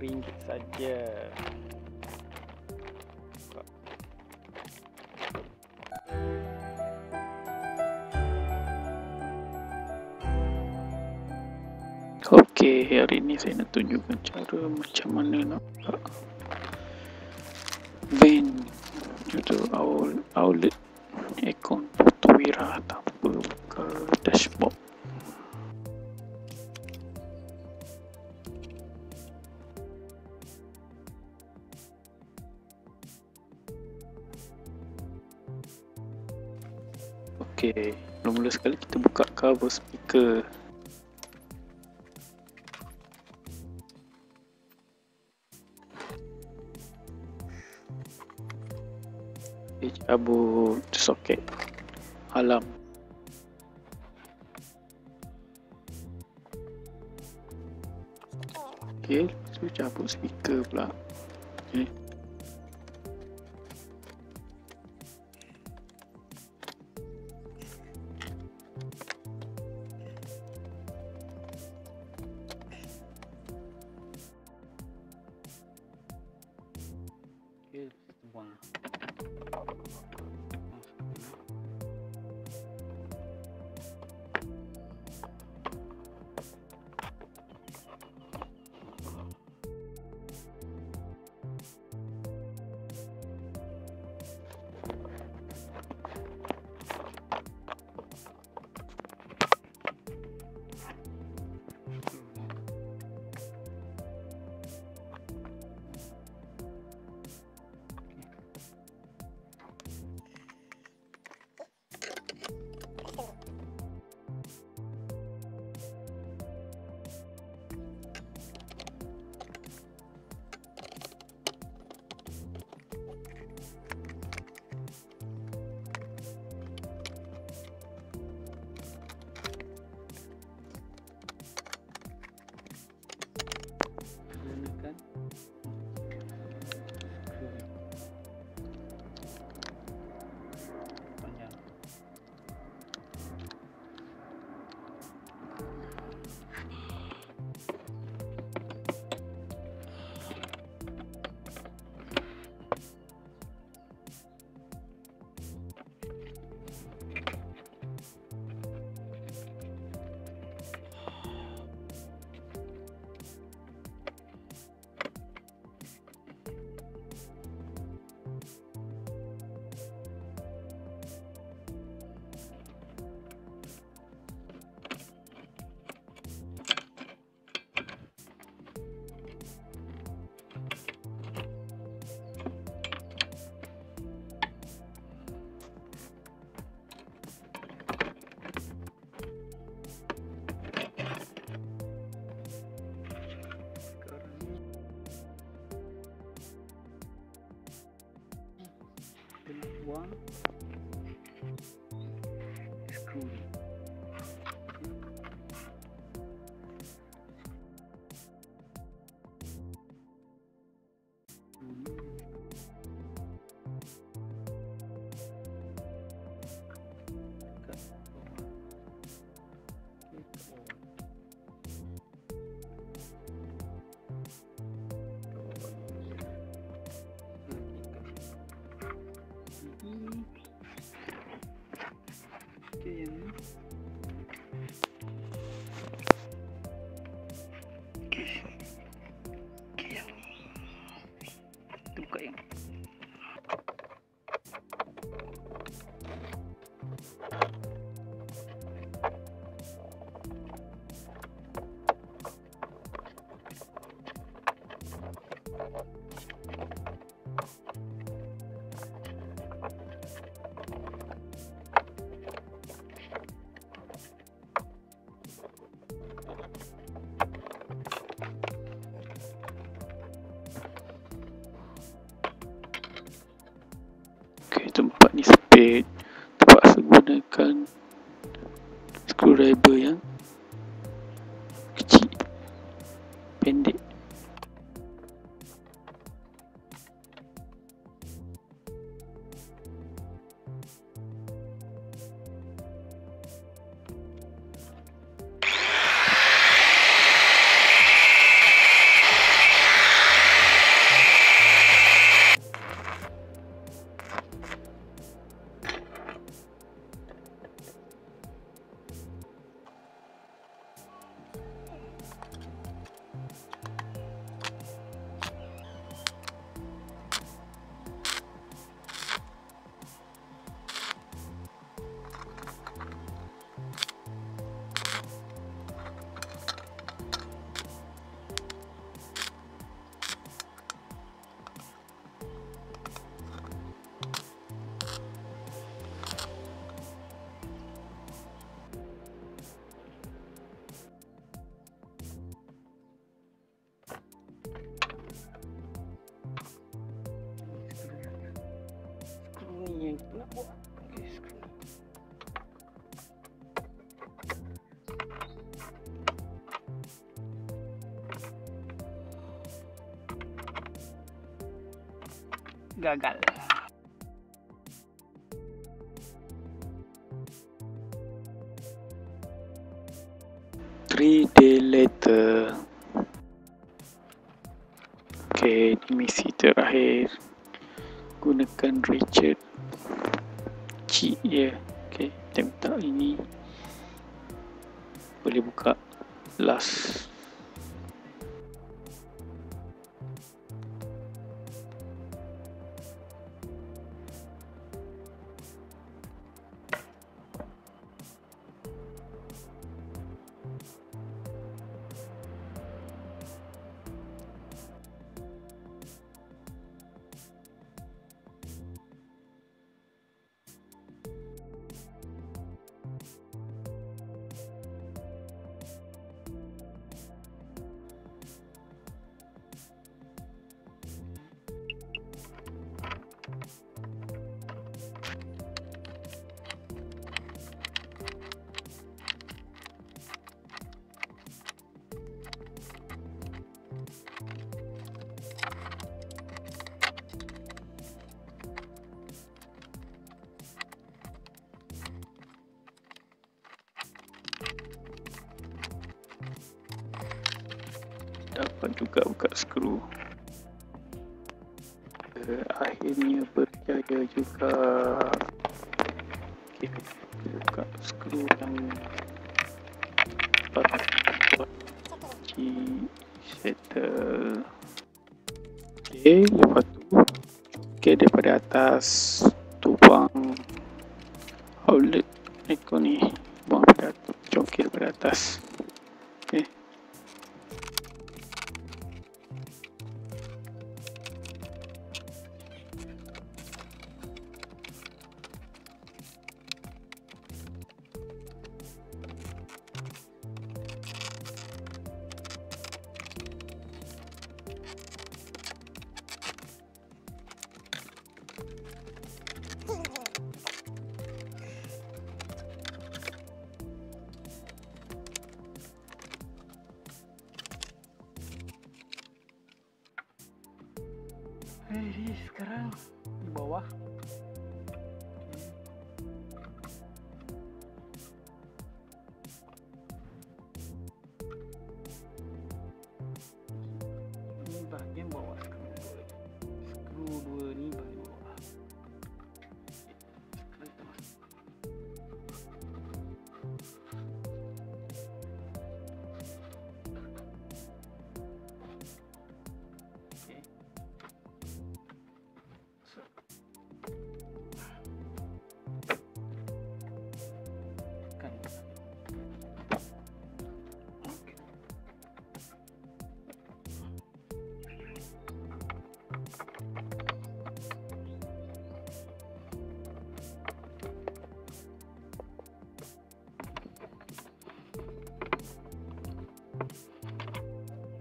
RM5 saja. Okey, hari ini saya nak tunjukkan cara macam mana nak buka vent atau outlet aircon atau Wira tanpa buka dashboard. Okey, mula-mula sekali kita buka cover speaker. Cabut soket alam. Okey, lepas tu cabut speaker pula. Okey. Okey, buang. Buang skru ni. Buka yang tempat ni sempit, terpaksa gunakan screwdriver yang kecil, pendek. Okay, screw. Gagal. 3 days later. Okay, di misi terakhir. Gunakan Richard cheat dia. Okay, kita minta ini boleh buka last. Dapat juga buka skru. Akhirnya berjaya juga. Okay, kita buka skru yang settle. Okay, lepas tu daripada atas tu buang outlet Aircon ni, buang daripada atas, cokil daripada atas. Okay. Sekarang di bawah. Ini bahagian bawah skru 2 ni bahagian bawah.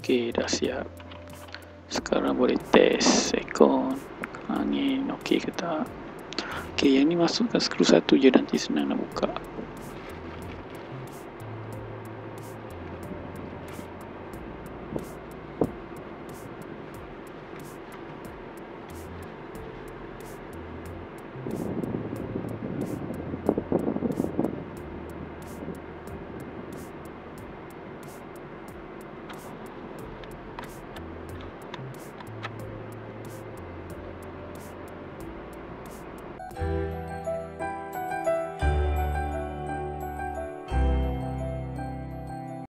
Okay, dah siap. Sekarang boleh test aircon, angin okey ke tak. Okay, yang ni masukkan skru satu je, nanti senang nak buka.